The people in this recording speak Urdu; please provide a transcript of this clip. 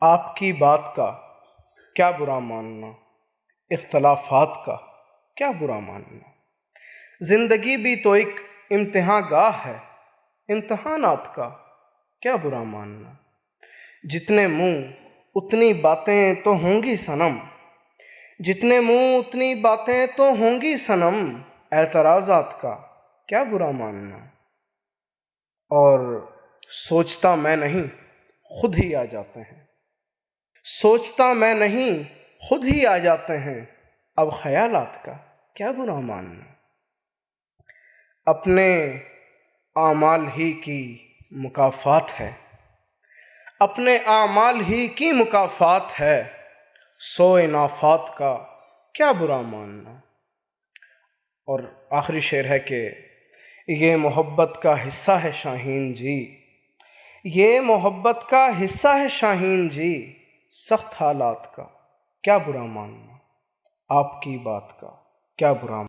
آپ کی بات کا کیا برا ماننا، اختلافات کا کیا برا ماننا۔ زندگی بھی تو ایک امتحان گاہ ہے، امتحانات کا کیا برا ماننا۔ جتنے منہ اتنی باتیں تو ہوں گی صنم، جتنے منہ اتنی باتیں تو ہوں گی صنم، اعتراضات کا کیا برا ماننا۔ اور سوچتا میں نہیں خود ہی آ جاتے ہیں، سوچتا میں نہیں خود ہی آ جاتے ہیں، اب خیالات کا کیا برا ماننا۔ اپنے اعمال ہی کی مکافات ہے، اپنے اعمال ہی کی مکافات ہے، سو انعافات کا کیا برا ماننا۔ اور آخری شعر ہے کہ یہ محبت کا حصہ ہے شاہین جی، یہ محبت کا حصہ ہے شاہین جی، سخت حالات کا کیا برا ماننا، آپ کی بات کا کیا برا ماننا۔